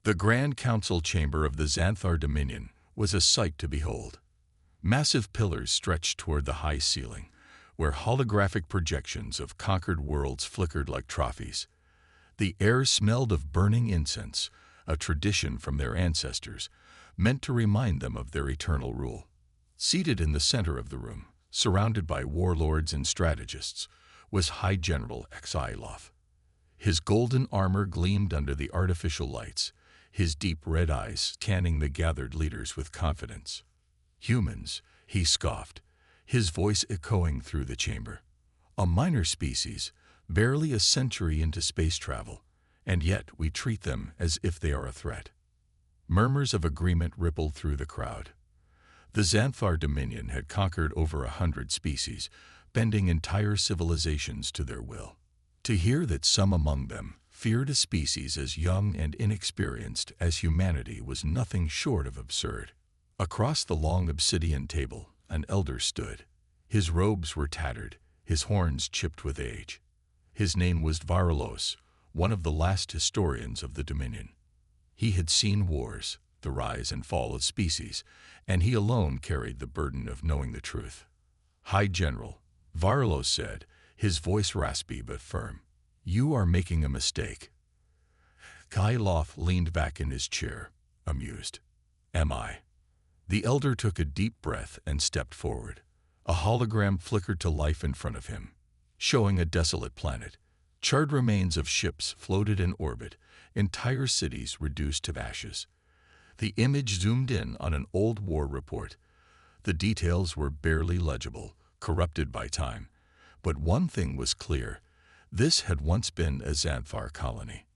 The Grand Council chamber of the Xanthar Dominion was a sight to behold. Massive pillars stretched toward the high ceiling, where holographic projections of conquered worlds flickered like trophies. The air smelled of burning incense, a tradition from their ancestors, meant to remind them of their eternal rule. Seated in the center of the room, surrounded by warlords and strategists, was High General Exailoth. His golden armor gleamed under the artificial lights, his deep red eyes scanning the gathered leaders with confidence. "Humans," he scoffed, his voice echoing through the chamber. "A minor species, barely a century into space travel, and yet we treat them as if they are a threat." Murmurs of agreement rippled through the crowd. The Xanthar Dominion had conquered over 100 species, bending entire civilizations to their will. To hear that some among them feared a species as young and inexperienced as humanity was nothing short of absurd. Across the long obsidian table, an elder stood. His robes were tattered, his horns chipped with age. His name was Varlos, one of the last historians of the Dominion. He had seen wars, the rise and fall of species, and he alone carried the burden of knowing the truth. "High General," Varlos said, his voice raspy but firm, "you are making a mistake." Exailoth leaned back in his chair, amused. "Am I?" The elder took a deep breath and stepped forward. A hologram flickered to life in front of him, showing a desolate planet. Charred remains of ships floated in orbit, entire cities reduced to ashes. The image zoomed in on an old war report. The details were barely legible, corrupted by time. But one thing was clear: this had once been a Xanthar colony.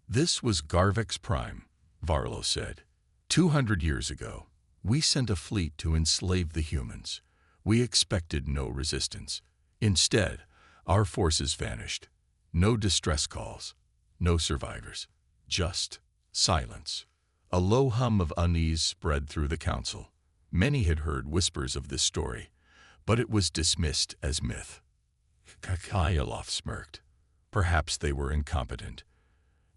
"This was Garvex Prime," Varlo said. "200 years ago, we sent a fleet to enslave the humans. We expected no resistance. Instead, our forces vanished. No distress calls, no survivors, just silence." A low hum of unease spread through the council. Many had heard whispers of this story, but it was dismissed as myth. Exailoth smirked. Perhaps they were incompetent.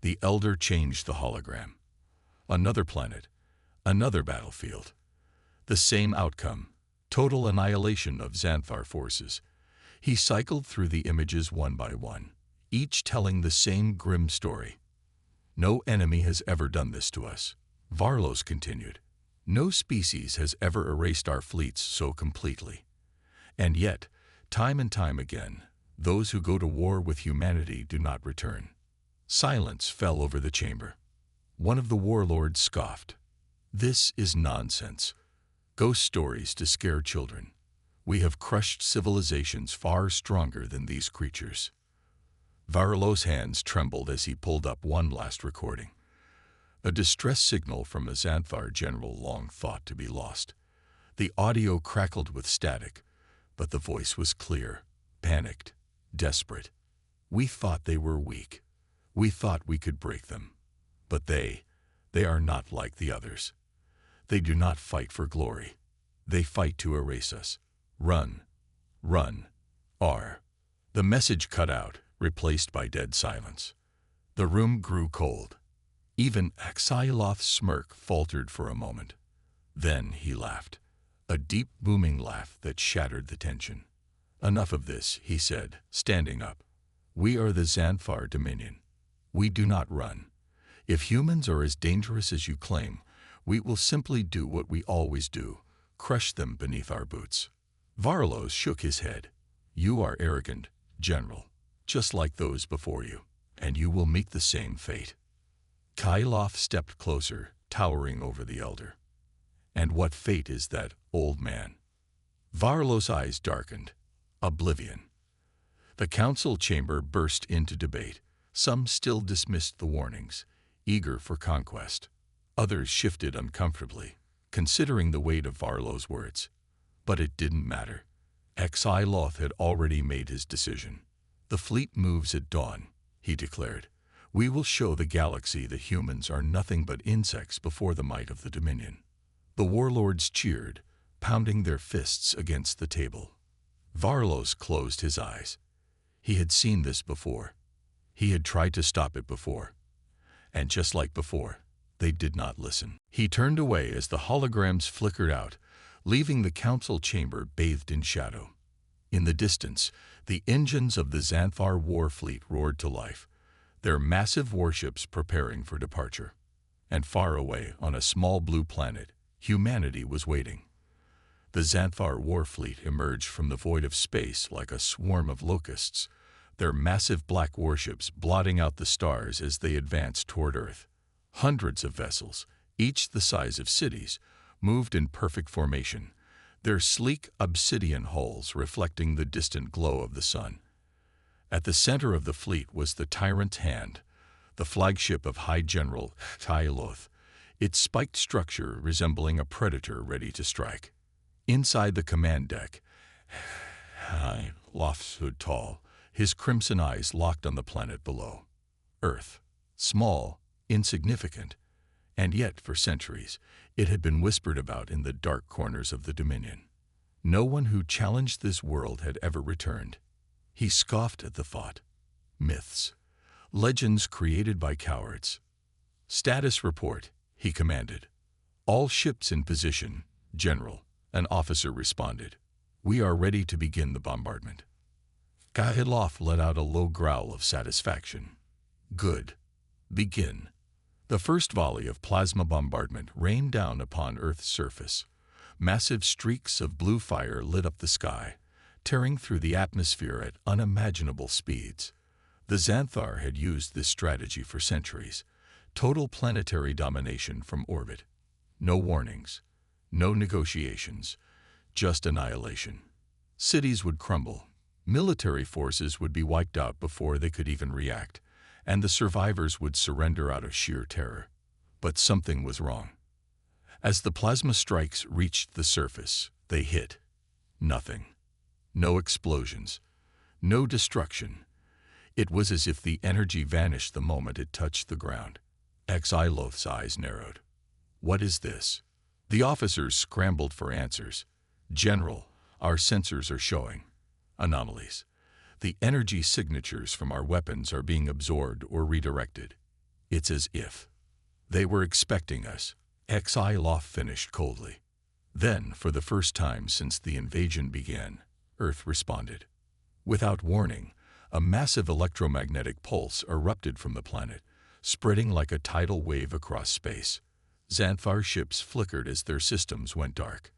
The elder changed the hologram. Another planet, another battlefield. The same outcome, total annihilation of Xanthar forces. He cycled through the images one by one, each telling the same grim story. "No enemy has ever done this to us," Varlos continued. "No species has ever erased our fleets so completely. And yet, time and time again, those who go to war with humanity do not return." Silence fell over the chamber. One of the warlords scoffed. "This is nonsense. Ghost stories to scare children. We have crushed civilizations far stronger than these creatures." Varlo's hands trembled as he pulled up one last recording. A distress signal from a Xanthar general long thought to be lost. The audio crackled with static, but the voice was clear, panicked, desperate. "We thought they were weak. We thought we could break them. But they are not like the others. They do not fight for glory. They fight to erase us. Run, run, R." The message cut out, replaced by dead silence. The room grew cold. Even Exailoth's smirk faltered for a moment. Then he laughed, a deep booming laugh that shattered the tension. "Enough of this," he said, standing up. "We are the Xanthar Dominion. We do not run. If humans are as dangerous as you claim, we will simply do what we always do, crush them beneath our boots." Varlos shook his head. "You are arrogant, General, just like those before you, and you will meet the same fate." Exailoth stepped closer, towering over the elder. "And what fate is that, old man?" Varlos' eyes darkened. Oblivion. The council chamber burst into debate. Some still dismissed the warnings, eager for conquest. Others shifted uncomfortably, considering the weight of Varlo's words. But it didn't matter. Exailoth had already made his decision. "The fleet moves at dawn," he declared. "We will show the galaxy that humans are nothing but insects before the might of the Dominion." The warlords cheered, pounding their fists against the table. Varlos closed his eyes. He had seen this before. He had tried to stop it before. And just like before, They did not listen. He turned away as the holograms flickered out, leaving the council chamber bathed in shadow. In the distance, the engines of the Xanthar war fleet roared to life, their massive warships preparing for departure. And far away, on a small blue planet, humanity was waiting. The Xanthar war fleet emerged from the void of space like a swarm of locusts, their massive black warships blotting out the stars as they advanced toward Earth. Hundreds of vessels, each the size of cities, moved in perfect formation, their sleek obsidian hulls reflecting the distant glow of the sun. At the center of the fleet was the Tyrant's Hand, the flagship of High General Tyloth, its spiked structure resembling a predator ready to strike. Inside the command deck, Tyloth stood tall, his crimson eyes locked on the planet below. Earth, small, insignificant, and yet for centuries it had been whispered about in the dark corners of the Dominion. No one who challenged this world had ever returned. He scoffed at the thought. Myths, legends created by cowards. Status report, he commanded. All ships in position, General, an officer responded. We are ready to begin the bombardment. Tyloth let out a low growl of satisfaction. Good. Begin. The first volley of plasma bombardment rained down upon Earth's surface. Massive streaks of blue fire lit up the sky, tearing through the atmosphere at unimaginable speeds. The Xanthar had used this strategy for centuries. Total planetary domination from orbit. No warnings, no negotiations, just annihilation. Cities would crumble. Military forces would be wiped out before they could even react, and the survivors would surrender out of sheer terror. But something was wrong. As the plasma strikes reached the surface, they hit. Nothing. No explosions. No destruction. It was as if the energy vanished the moment it touched the ground. Tyloth's eyes narrowed. What is this? The officers scrambled for answers. General, our sensors are showing anomalies. The energy signatures from our weapons are being absorbed or redirected. It's as if they were expecting us. Tyloth finished coldly. Then, for the first time since the invasion began, Earth responded. Without warning, a massive electromagnetic pulse erupted from the planet, spreading like a tidal wave across space. Xanthar ships flickered as their systems went dark.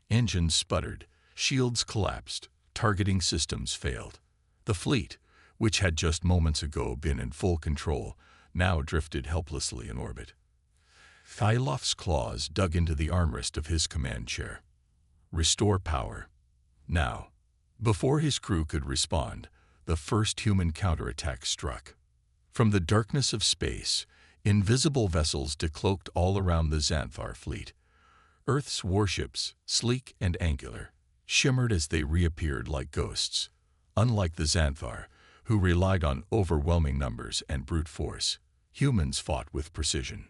Engines sputtered, shields collapsed, targeting systems failed. The fleet, which had just moments ago been in full control, now drifted helplessly in orbit. Tyloth's claws dug into the armrest of his command chair. Restore power. Now. Before his crew could respond, the first human counterattack struck. From the darkness of space, invisible vessels decloaked all around the Xanthar fleet. Earth's warships, sleek and angular, shimmered as they reappeared like ghosts. Unlike the Xanthar, who relied on overwhelming numbers and brute force, humans fought with precision.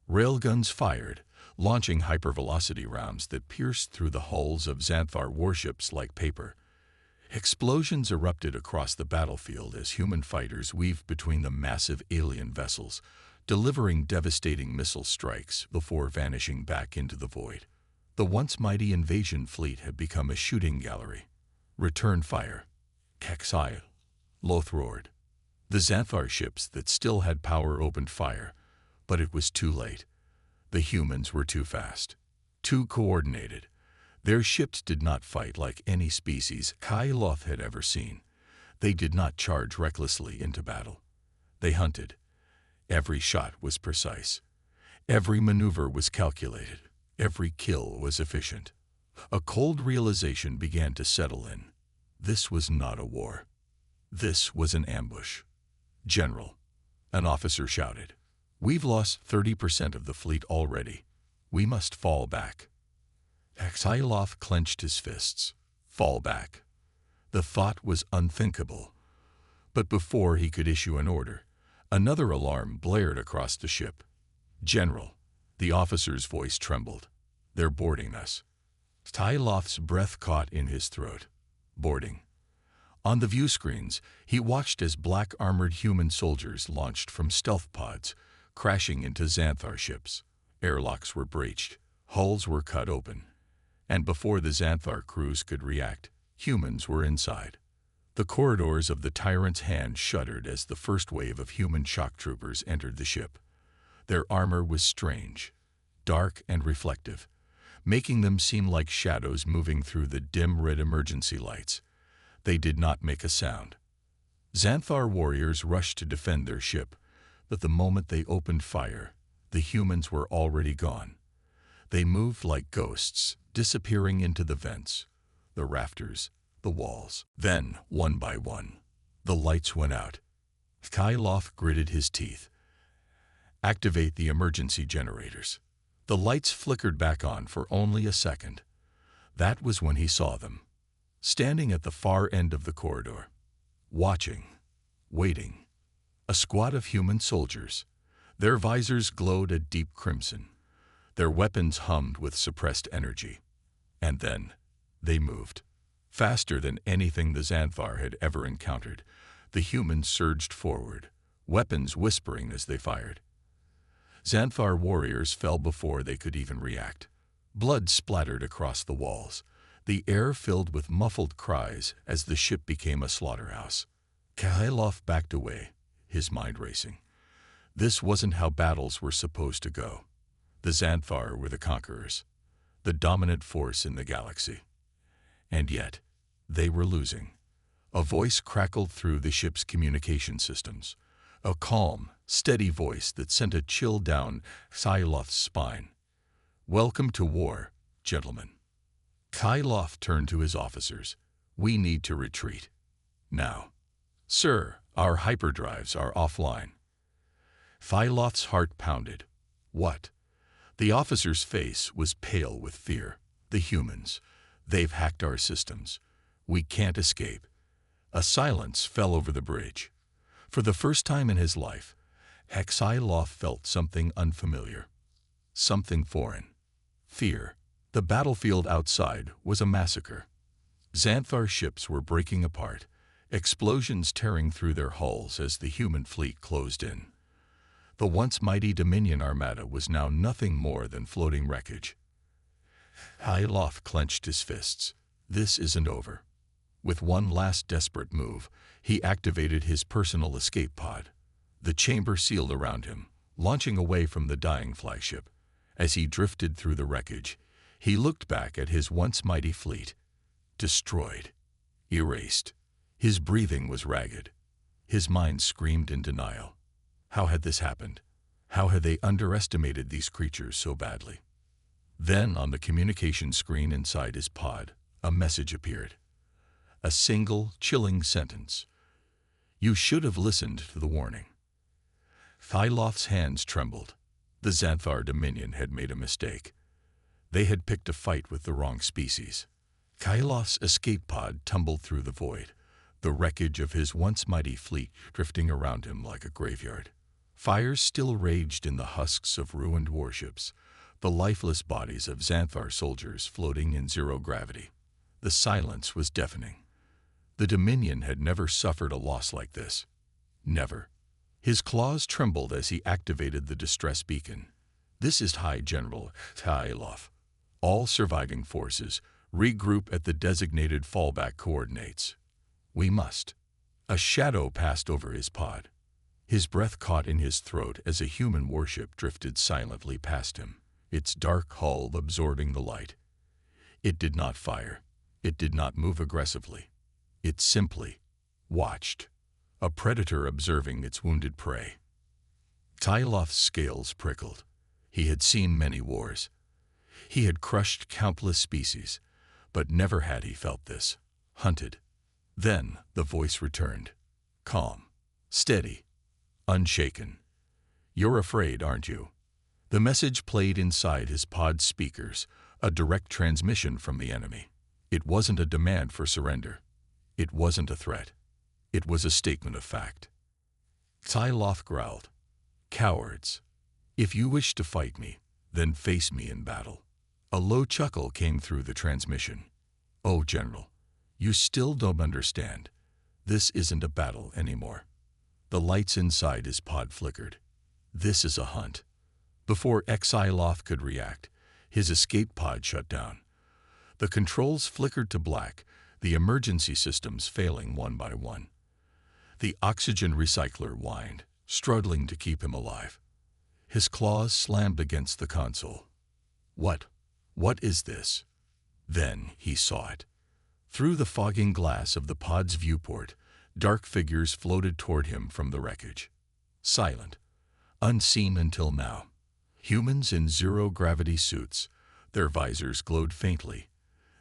Railguns fired, launching hypervelocity rounds that pierced through the hulls of Xanthar warships like paper. Explosions erupted across the battlefield as human fighters weaved between the massive alien vessels, delivering devastating missile strikes before vanishing back into the void. The once mighty invasion fleet had become a shooting gallery. Return fire. Tyloth roared. The Xanthar ships that still had power opened fire, but it was too late. The humans were too fast, too coordinated. Their ships did not fight like any species Tyloth had ever seen. They did not charge recklessly into battle. They hunted. Every shot was precise. Every maneuver was calculated. Every kill was efficient. A cold realization began to settle in. This was not a war. This was an ambush. General, an officer shouted. We've lost 30% of the fleet already. We must fall back. Tyloth clenched his fists. Fall back. The thought was unthinkable. But before he could issue an order, another alarm blared across the ship. General, the officer's voice trembled. They're boarding us. Tyloth's breath caught in his throat. Boarding. On the view screens, he watched as black armored human soldiers launched from stealth pods, crashing into Xanthar ships. Airlocks were breached, hulls were cut open, and before the Xanthar crews could react, humans were inside. The corridors of the tyrant's hand shuddered as the first wave of human shock troopers entered the ship. Their armor was strange, dark and reflective, making them seem like shadows moving through the dim red emergency lights. They did not make a sound. Xanthar warriors rushed to defend their ship, but the moment they opened fire, the humans were already gone. They moved like ghosts, disappearing into the vents, the rafters, the walls. Then, one by one, the lights went out. Kyloff gritted his teeth. Activate the emergency generators. The lights flickered back on for only a second. That was when he saw them, standing at the far end of the corridor, watching, waiting. A squad of human soldiers. Their visors glowed a deep crimson. Their weapons hummed with suppressed energy. And then, they moved. Faster than anything the Xanthar had ever encountered, the humans surged forward, weapons whispering as they fired. Xanthar warriors fell before they could even react. Blood splattered across the walls. The air filled with muffled cries as the ship became a slaughterhouse. Kyloff backed away, his mind racing. This wasn't how battles were supposed to go. The Xanthar were the conquerors, the dominant force in the galaxy. And yet, they were losing. A voice crackled through the ship's communication systems. A calm, steady voice that sent a chill down Kyloff's spine. "Welcome to war, gentlemen." Kyloff turned to his officers. "We need to retreat. Now." "Sir, our hyperdrives are offline." Kyloff's heart pounded. What? The officer's face was pale with fear. "The humans. They've hacked our systems. We can't escape." A silence fell over the bridge. For the first time in his life, Kyloff felt something unfamiliar, something foreign. Fear. The battlefield outside was a massacre. Xanthar ships were breaking apart, explosions tearing through their hulls as the human fleet closed in. The once mighty Dominion armada was now nothing more than floating wreckage. Kyloff clenched his fists. This isn't over. With one last desperate move, he activated his personal escape pod. The chamber sealed around him, launching away from the dying flagship. As he drifted through the wreckage, he looked back at his once mighty fleet. Destroyed. Erased. His breathing was ragged. His mind screamed in denial. How had this happened? How had they underestimated these creatures so badly? Then, on the communication screen inside his pod, a message appeared. A single, chilling sentence. "You should have listened to the warning." Kyloff's hands trembled. The Xanthar Dominion had made a mistake. They had picked a fight with the wrong species. Kyloff's escape pod tumbled through the void, the wreckage of his once mighty fleet drifting around him like a graveyard. Fires still raged in the husks of ruined warships, the lifeless bodies of Xanthar soldiers floating in zero gravity. The silence was deafening. The Dominion had never suffered a loss like this. Never. His claws trembled as he activated the distress beacon. "This is High General Kyloff. All surviving forces, regroup at the designated fallback coordinates. We must." A shadow passed over his pod. His breath caught in his throat as a human warship drifted silently past him, its dark hull absorbing the light. It did not fire. It did not move aggressively. It simply watched, a predator observing its wounded prey. Kyloff's scales prickled. He had seen many wars. He had crushed countless species, but never had he felt this, hunted. Then the voice returned, calm, steady, unshaken. "You're afraid, aren't you?" The message played inside his pod speakers, a direct transmission from the enemy. It wasn't a demand for surrender. It wasn't a threat. It was a statement of fact. Kyloff growled, "Cowards. If you wish to fight me, then face me in battle." A low chuckle came through the transmission. "Oh, General, you still don't understand. This isn't a battle anymore." The lights inside his pod flickered. This is a hunt. Before Xyloth could react, his escape pod shut down. The controls flickered to black, the emergency systems failing one by one. The oxygen recycler whined, struggling to keep him alive. His claws slammed against the console. What is this? Then he saw it. Through the fogging glass of the pod's viewport, dark figures floated toward him from the wreckage. Silent, unseen until now. Humans in zero-gravity suits, their visors glowed faintly,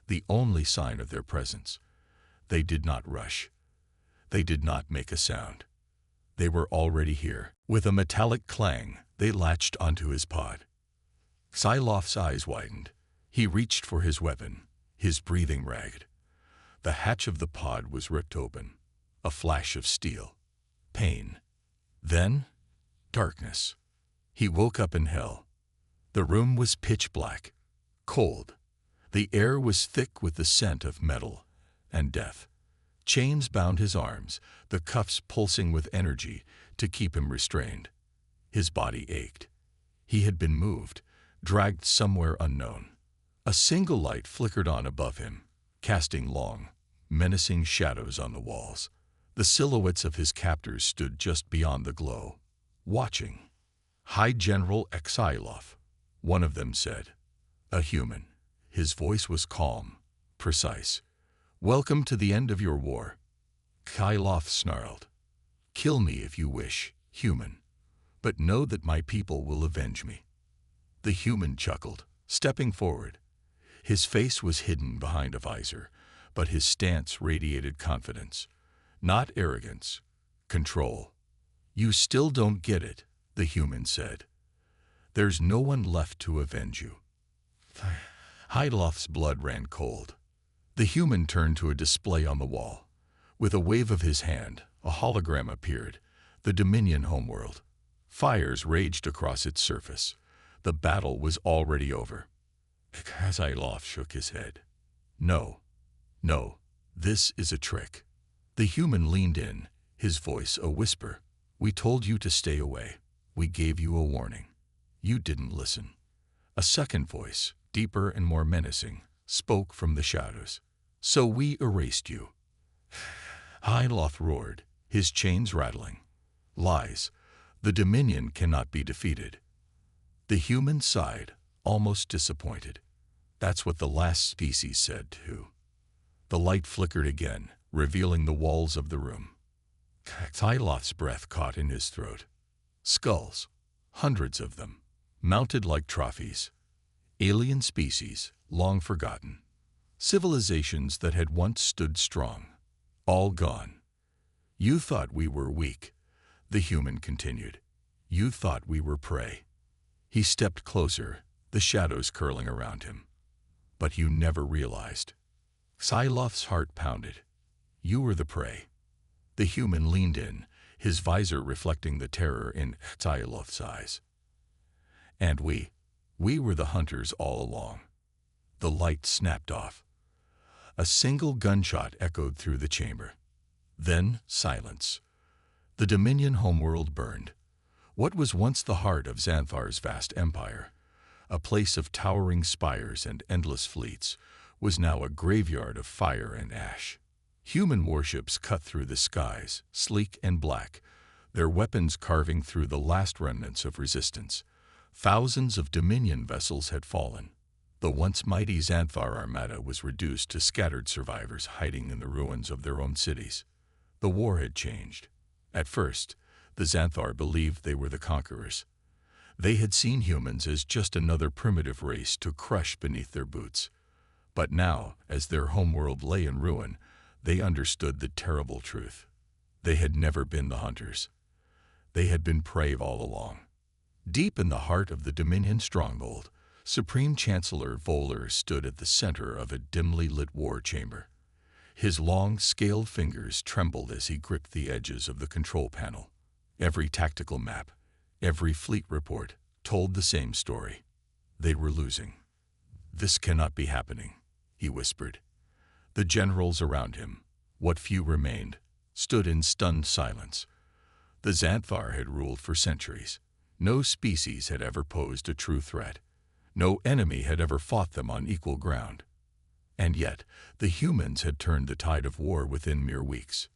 the only sign of their presence. They did not rush. They did not make a sound. They were already here. With a metallic clang, they latched onto his pod. Xyloth's eyes widened. He reached for his weapon, his breathing ragged. The hatch of the pod was ripped open. A flash of steel. Pain. Then, darkness. He woke up in hell. The room was pitch black, cold. The air was thick with the scent of metal and death. Chains bound his arms, the cuffs pulsing with energy to keep him restrained. His body ached. He had been moved, dragged somewhere unknown. A single light flickered on above him, casting long, menacing shadows on the walls. The silhouettes of his captors stood just beyond the glow, watching. High General Xyloth, one of them said. A human. His voice was calm, precise. Welcome to the end of your war. Xyloth snarled. Kill me if you wish, human, but know that my people will avenge me. The human chuckled, stepping forward. His face was hidden behind a visor, but his stance radiated confidence. Not arrogance, control. You still don't get it, the human said. There's no one left to avenge you. Xyloth's blood ran cold. The human turned to a display on the wall. With a wave of his hand, a hologram appeared, the Dominion homeworld. Fires raged across its surface. The battle was already over. Xyloth shook his head. No, this is a trick. The human leaned in, his voice a whisper. We told you to stay away. We gave you a warning. You didn't listen. A second voice, deeper and more menacing, spoke from the shadows. So we erased you. Xyloth roared, his chains rattling. Lies. The Dominion cannot be defeated. The human sighed, almost disappointed. That's what the last species said, too. The light flickered again, revealing the walls of the room. Xyloth's breath caught in his throat. Skulls, hundreds of them, mounted like trophies. Alien species, long forgotten. Civilizations that had once stood strong. All gone. You thought we were weak, the human continued. You thought we were prey. He stepped closer, the shadows curling around him. But you never realized. Xyloth's heart pounded. You were the prey. The human leaned in, his visor reflecting the terror in Xyloth's eyes. And we were the hunters all along. The light snapped off. A single gunshot echoed through the chamber. Then silence. The Dominion homeworld burned. What was once the heart of Xanthar's vast empire, a place of towering spires and endless fleets, was now a graveyard of fire and ash. Human warships cut through the skies, sleek and black, their weapons carving through the last remnants of resistance. Thousands of Dominion vessels had fallen. The once mighty Xanthar armada was reduced to scattered survivors hiding in the ruins of their own cities. The war had changed. At first, the Xanthar believed they were the conquerors. They had seen humans as just another primitive race to crush beneath their boots. But now, as their homeworld lay in ruin, they understood the terrible truth. They had never been the hunters. They had been prey all along. Deep in the heart of the Dominion stronghold, Supreme Chancellor Voller stood at the center of a dimly lit war chamber. His long, scaled fingers trembled as he gripped the edges of the control panel. Every tactical map, every fleet report, told the same story. They were losing. This cannot be happening, he whispered. The generals around him, what few remained, stood in stunned silence. The Xanthar had ruled for centuries. No species had ever posed a true threat. No enemy had ever fought them on equal ground. And yet, the humans had turned the tide of war within mere weeks.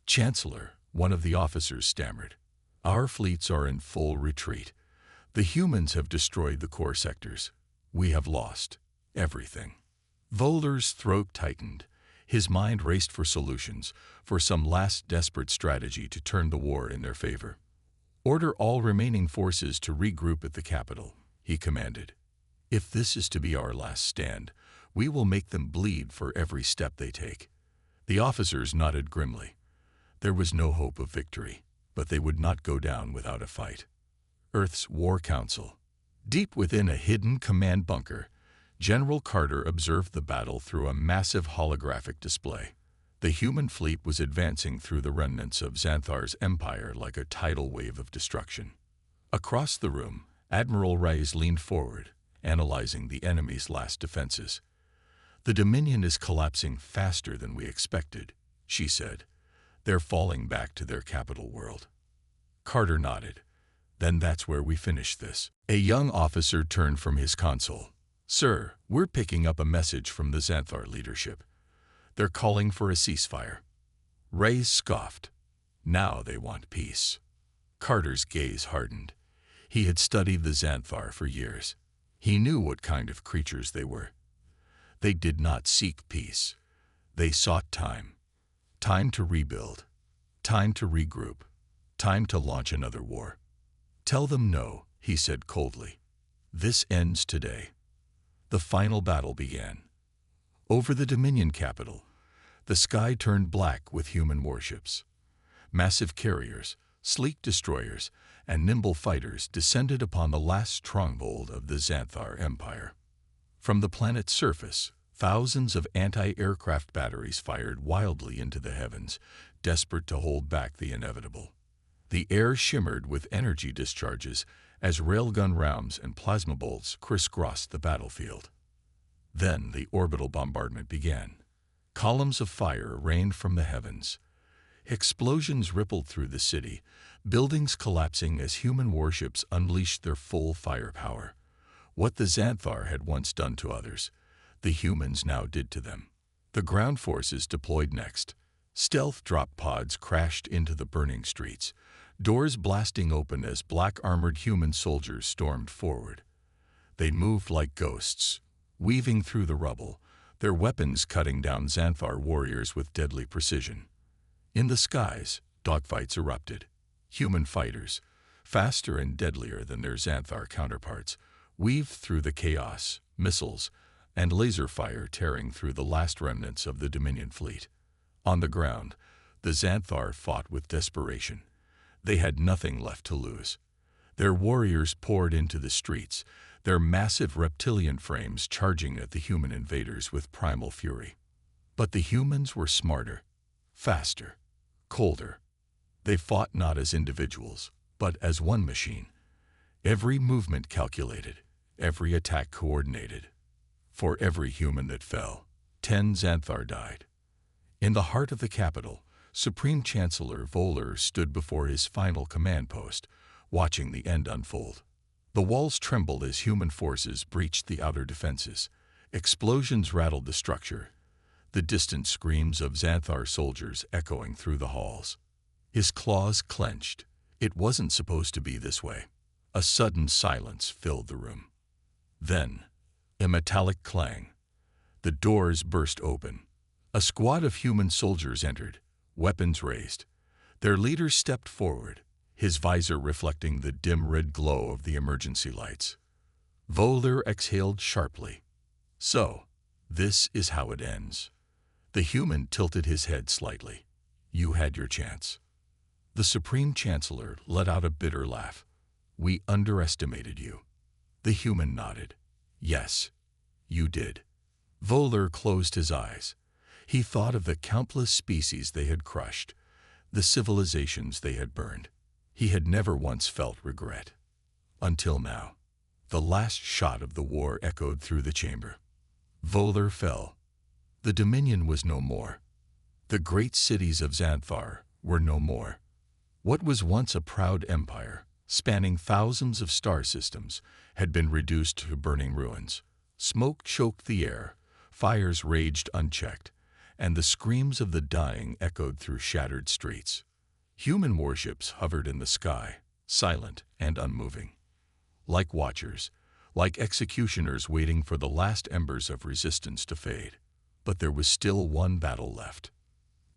"Chancellor," one of the officers stammered, "our fleets are in full retreat. The humans have destroyed the core sectors. We have lost everything." Voeller's throat tightened. His mind raced for solutions, for some last desperate strategy to turn the war in their favor. "Order all remaining forces to regroup at the capital," he commanded. "If this is to be our last stand, we will make them bleed for every step they take." The officers nodded grimly. There was no hope of victory, but they would not go down without a fight. Earth's War Council. Deep within a hidden command bunker, General Carter observed the battle through a massive holographic display. The human fleet was advancing through the remnants of Xanthar's empire like a tidal wave of destruction. Across the room, Admiral Reyes leaned forward, analyzing the enemy's last defenses. "The Dominion is collapsing faster than we expected," she said. "They're falling back to their capital world." Carter nodded. "Then that's where we finish this." A young officer turned from his console. "Sir, we're picking up a message from the Xanthar leadership. They're calling for a ceasefire." Reyes scoffed. "Now they want peace." Carter's gaze hardened. He had studied the Xanthar for years. He knew what kind of creatures they were. They did not seek peace. They sought time. Time to rebuild. Time to regroup. Time to launch another war. "Tell them no," he said coldly. "This ends today." The final battle began. Over the Dominion capital, the sky turned black with human warships. Massive carriers, sleek destroyers, and nimble fighters descended upon the last stronghold of the Xanthar Empire. From the planet's surface, thousands of anti-aircraft batteries fired wildly into the heavens, desperate to hold back the inevitable. The air shimmered with energy discharges as railgun rounds and plasma bolts crisscrossed the battlefield. Then the orbital bombardment began. Columns of fire rained from the heavens. Explosions rippled through the city, buildings collapsing as human warships unleashed their full firepower. What the Xanthar had once done to others, the humans now did to them. The ground forces deployed next. Stealth drop pods crashed into the burning streets, doors blasting open as black-armored human soldiers stormed forward. They moved like ghosts, weaving through the rubble, their weapons cutting down Xanthar warriors with deadly precision. In the skies, dogfights erupted. Human fighters, faster and deadlier than their Xanthar counterparts, weaved through the chaos, missiles, and laser fire tearing through the last remnants of the Dominion fleet. On the ground, the Xanthar fought with desperation. They had nothing left to lose. Their warriors poured into the streets, their massive reptilian frames charging at the human invaders with primal fury. But the humans were smarter, faster, colder. They fought not as individuals, but as one machine. Every movement calculated, every attack coordinated. For every human that fell, 10 Xanthar died. In the heart of the capital, Supreme Chancellor Voeller stood before his final command post, watching the end unfold. The walls trembled as human forces breached the outer defenses. Explosions rattled the structure, the distant screams of Xanthar soldiers echoing through the halls. His claws clenched. It wasn't supposed to be this way. A sudden silence filled the room. Then, a metallic clang. The doors burst open. A squad of human soldiers entered, weapons raised. Their leader stepped forward, his visor reflecting the dim red glow of the emergency lights. Voeller exhaled sharply. "So, this is how it ends." The human tilted his head slightly. "You had your chance." The Supreme Chancellor let out a bitter laugh. "We underestimated you." The human nodded. "Yes, you did." Voeller closed his eyes. He thought of the countless species they had crushed, the civilizations they had burned. He had never once felt regret. Until now. The last shot of the war echoed through the chamber. Voeller fell. The Dominion was no more. The great cities of Xanthar were no more. What was once a proud empire spanning thousands of star systems, had been reduced to burning ruins. Smoke choked the air, fires raged unchecked, and the screams of the dying echoed through shattered streets. Human warships hovered in the sky, silent and unmoving. Like watchers, like executioners waiting for the last embers of resistance to fade. But there was still one battle left.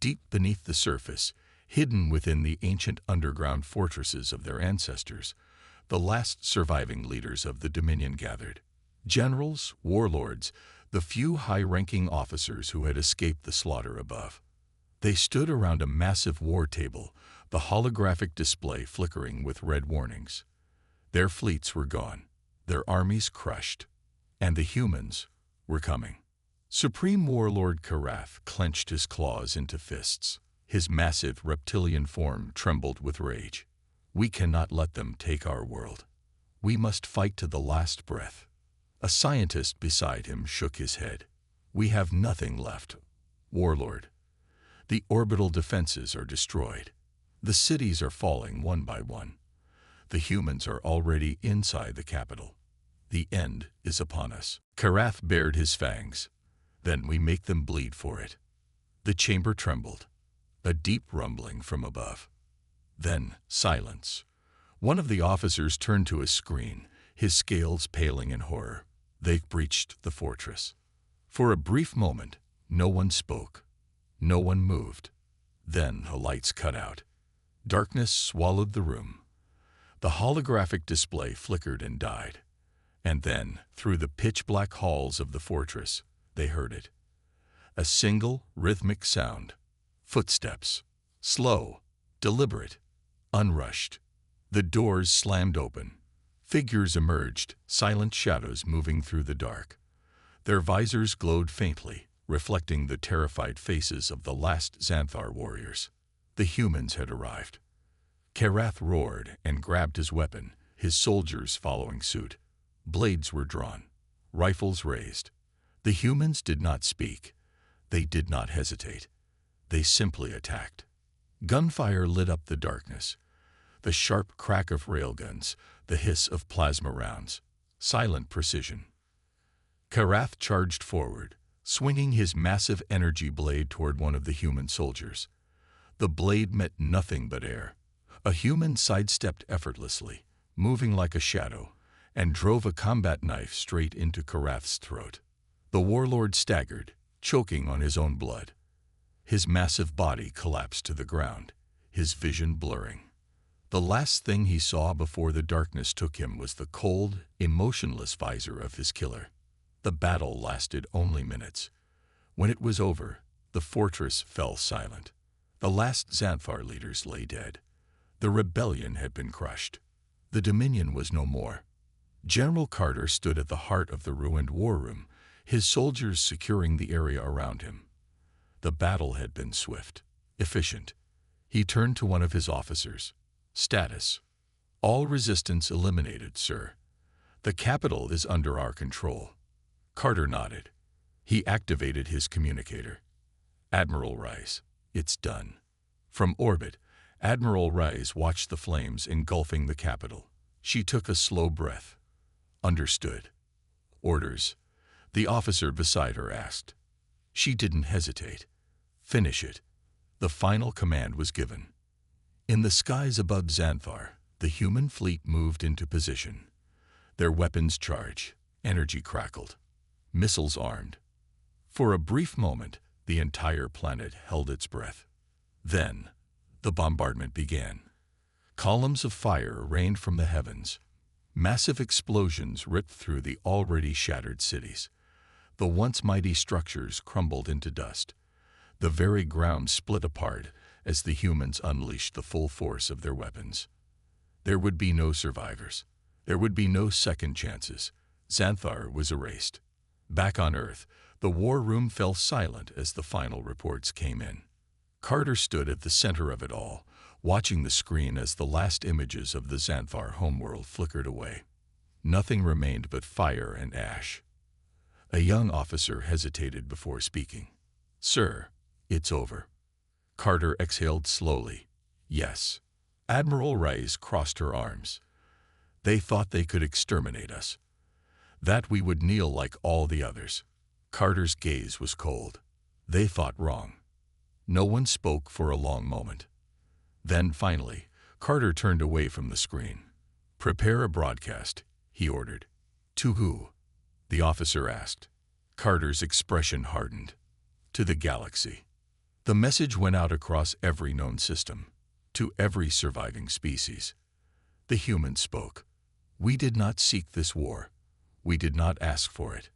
Deep beneath the surface, hidden within the ancient underground fortresses of their ancestors, the last surviving leaders of the Dominion gathered. Generals, warlords, the few high-ranking officers who had escaped the slaughter above. They stood around a massive war table, the holographic display flickering with red warnings. Their fleets were gone, their armies crushed, and the humans were coming. Supreme Warlord Karath clenched his claws into fists. His massive reptilian form trembled with rage. We cannot let them take our world. We must fight to the last breath. A scientist beside him shook his head. We have nothing left, Warlord. The orbital defenses are destroyed. The cities are falling one by one. The humans are already inside the capital. The end is upon us. Karath bared his fangs. Then we make them bleed for it. The chamber trembled. A deep rumbling from above. Then silence. One of the officers turned to a screen, his scales paling in horror. They've breached the fortress. For a brief moment, no one spoke. No one moved. Then the lights cut out. Darkness swallowed the room. The holographic display flickered and died. And then, through the pitch-black halls of the fortress, they heard it. A single, rhythmic sound. Footsteps. Slow, deliberate, unrushed. The doors slammed open. Figures emerged, silent shadows moving through the dark. Their visors glowed faintly, reflecting the terrified faces of the last Xanthar warriors. The humans had arrived. Karath roared and grabbed his weapon, his soldiers following suit. Blades were drawn, rifles raised. The humans did not speak. They did not hesitate. They simply attacked. Gunfire lit up the darkness. The sharp crack of railguns, the hiss of plasma rounds. Silent precision. Karath charged forward, swinging his massive energy blade toward one of the human soldiers. The blade met nothing but air. A human sidestepped effortlessly, moving like a shadow, and drove a combat knife straight into Karath's throat. The warlord staggered, choking on his own blood. His massive body collapsed to the ground, his vision blurring. The last thing he saw before the darkness took him was the cold, emotionless visor of his killer. The battle lasted only minutes. When it was over, the fortress fell silent. The last Xanthar leaders lay dead. The rebellion had been crushed. The Dominion was no more. General Carter stood at the heart of the ruined war room, his soldiers securing the area around him. The battle had been swift, efficient. He turned to one of his officers. Status. All resistance eliminated, sir. The capital is under our control. Carter nodded. He activated his communicator. Admiral Rice, it's done. From orbit, Admiral Rice watched the flames engulfing the capital. She took a slow breath. Understood. Orders. The officer beside her asked. She didn't hesitate. Finish it. The final command was given. In the skies above Xanthar, the human fleet moved into position. Their weapons charged, energy crackled, missiles armed. For a brief moment, the entire planet held its breath. Then, the bombardment began. Columns of fire rained from the heavens. Massive explosions ripped through the already shattered cities. The once mighty structures crumbled into dust. The very ground split apart as the humans unleashed the full force of their weapons. There would be no survivors. There would be no second chances. Xanthar was erased. Back on Earth, the war room fell silent as the final reports came in. Carter stood at the center of it all, watching the screen as the last images of the Xanthar homeworld flickered away. Nothing remained but fire and ash. A young officer hesitated before speaking. Sir, it's over. Carter exhaled slowly. Yes. Admiral Reyes crossed her arms. They thought they could exterminate us. That we would kneel like all the others. Carter's gaze was cold. They thought wrong. No one spoke for a long moment. Then, finally, Carter turned away from the screen. "Prepare a broadcast," he ordered. "To who?" the officer asked. Carter's expression hardened. "To the galaxy." The message went out across every known system, to every surviving species. The humans spoke. "We did not seek this war. We did not ask for it.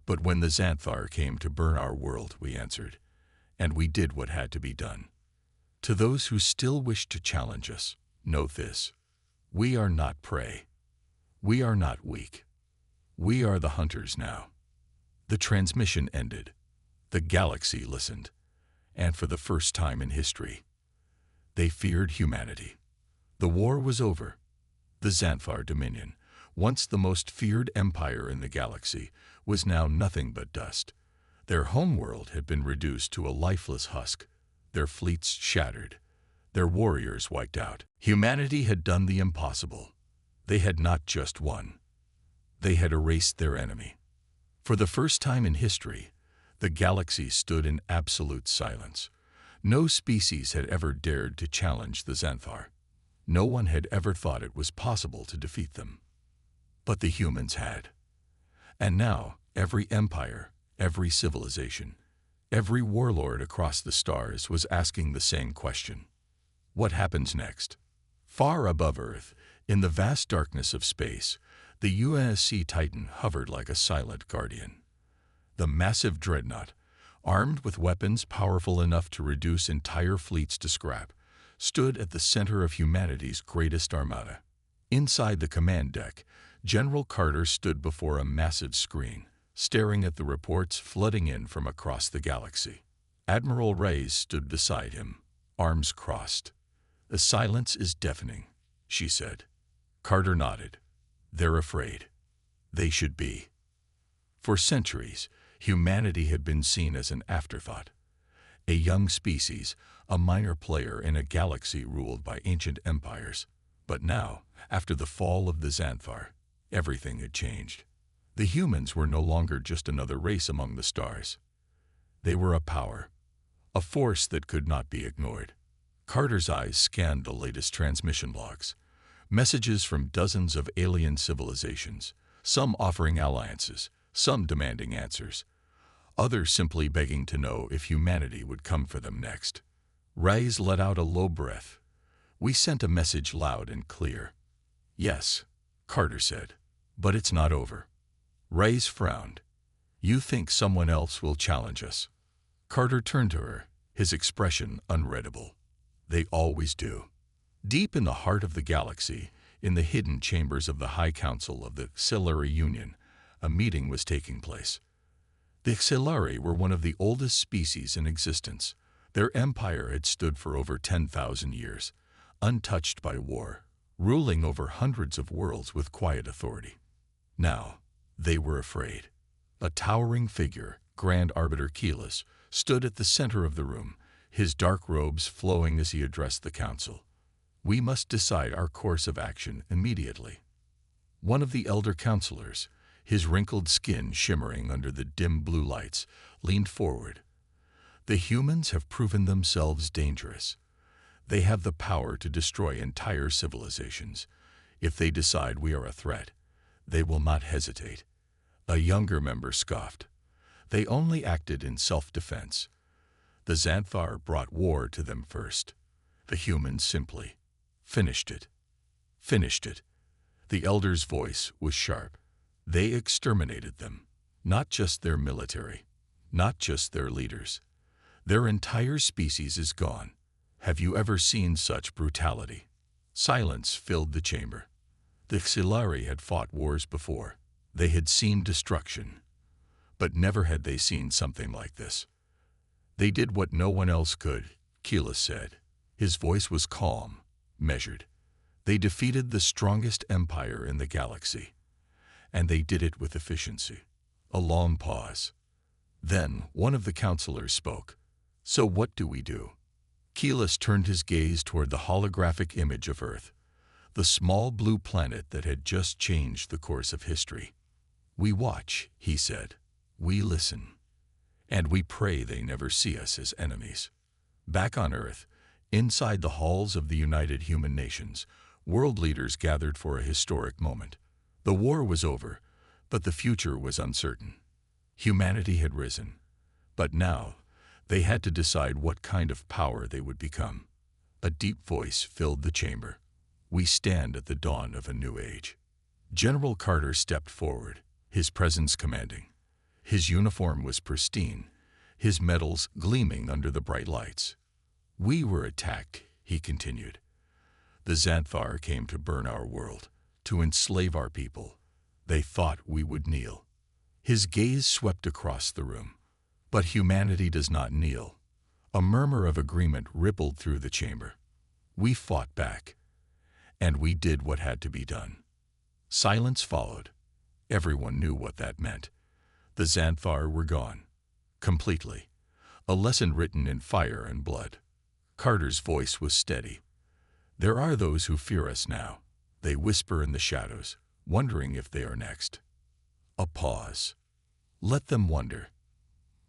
But when the Xanthar came to burn our world, we answered, and we did what had to be done. To those who still wish to challenge us, note this: we are not prey. We are not weak. We are the hunters now." The transmission ended. The galaxy listened. And for the first time in history, they feared humanity. The war was over. The Xanthar Dominion, once the most feared empire in the galaxy, was now nothing but dust. Their homeworld had been reduced to a lifeless husk, their fleets shattered, their warriors wiped out. Humanity had done the impossible. They had not just won. They had erased their enemy. For the first time in history, the galaxy stood in absolute silence. No species had ever dared to challenge the Xanthar. No one had ever thought it was possible to defeat them. But the humans had. And now, every empire, every civilization, every warlord across the stars was asking the same question. What happens next? Far above Earth, in the vast darkness of space, the UNSC Titan hovered like a silent guardian. The massive dreadnought, armed with weapons powerful enough to reduce entire fleets to scrap, stood at the center of humanity's greatest armada. Inside the command deck, General Carter stood before a massive screen, staring at the reports flooding in from across the galaxy. Admiral Reyes stood beside him, arms crossed. "The silence is deafening," she said. Carter nodded. "They're afraid. They should be." For centuries, humanity had been seen as an afterthought. A young species, a minor player in a galaxy ruled by ancient empires. But now, after the fall of the Xanthar, everything had changed. The humans were no longer just another race among the stars. They were a power, a force that could not be ignored. Carter's eyes scanned the latest transmission logs, messages from dozens of alien civilizations, some offering alliances, some demanding answers, others simply begging to know if humanity would come for them next. Reyes let out a low breath. "We sent a message loud and clear." "Yes," Carter said, "but it's not over." Reyes frowned. "You think someone else will challenge us?" Carter turned to her, his expression unreadable. "They always do." Deep in the heart of the galaxy, in the hidden chambers of the High Council of the Xelari Union, a meeting was taking place. The Xelari were one of the oldest species in existence. Their empire had stood for over 10,000 years, untouched by war, ruling over hundreds of worlds with quiet authority. Now, they were afraid. A towering figure, Grand Arbiter Keyless, stood at the center of the room, his dark robes flowing as he addressed the council. "We must decide our course of action immediately." One of the elder counselors, his wrinkled skin shimmering under the dim blue lights, leaned forward. "The humans have proven themselves dangerous. They have the power to destroy entire civilizations. If they decide we are a threat, they will not hesitate." A younger member scoffed. "They only acted in self-defense. The Xanthar brought war to them first. The humans simply finished it." Finished it. The elder's voice was sharp. "They exterminated them. Not just their military. Not just their leaders. Their entire species is gone. Have you ever seen such brutality?" Silence filled the chamber. The Xelari had fought wars before. They had seen destruction. But never had they seen something like this. "They did what no one else could," Keyless said. His voice was calm, measured. "They defeated the strongest empire in the galaxy. And they did it with efficiency." A long pause. Then one of the counselors spoke. "So what do we do?" Keyless turned his gaze toward the holographic image of Earth, the small blue planet that had just changed the course of history. "We watch," he said. "We listen. And we pray they never see us as enemies." Back on Earth, inside the halls of the United Human Nations, world leaders gathered for a historic moment. The war was over, but the future was uncertain. Humanity had risen, but now they had to decide what kind of power they would become. A deep voice filled the chamber. "We stand at the dawn of a new age." General Carter stepped forward, his presence commanding. His uniform was pristine, his medals gleaming under the bright lights. "We were attacked," he continued. "The Xanthar came to burn our world, to enslave our people. They thought we would kneel." His gaze swept across the room. But humanity does not kneel. A murmur of agreement rippled through the chamber. We fought back, and we did what had to be done. Silence followed. Everyone knew what that meant. The Xanthar were gone. Completely. A lesson written in fire and blood. Carter's voice was steady. "There are those who fear us now. They whisper in the shadows, wondering if they are next." A pause. "Let them wonder."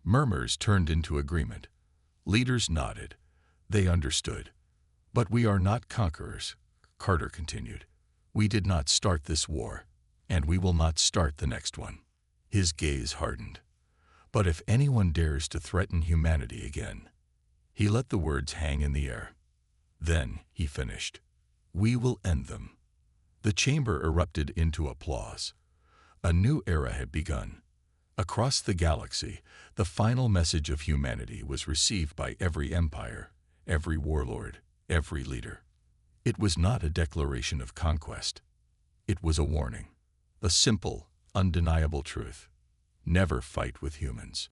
Murmurs turned into agreement. Leaders nodded. They understood. "But we are not conquerors," Carter continued. "We did not start this war, and we will not start the next one." His gaze hardened. "But if anyone dares to threaten humanity again..." He let the words hang in the air. Then he finished. "We will end them." The chamber erupted into applause. A new era had begun. Across the galaxy, the final message of humanity was received by every empire, every warlord, every leader. It was not a declaration of conquest. It was a warning. A simple, undeniable truth. Never fight with humans.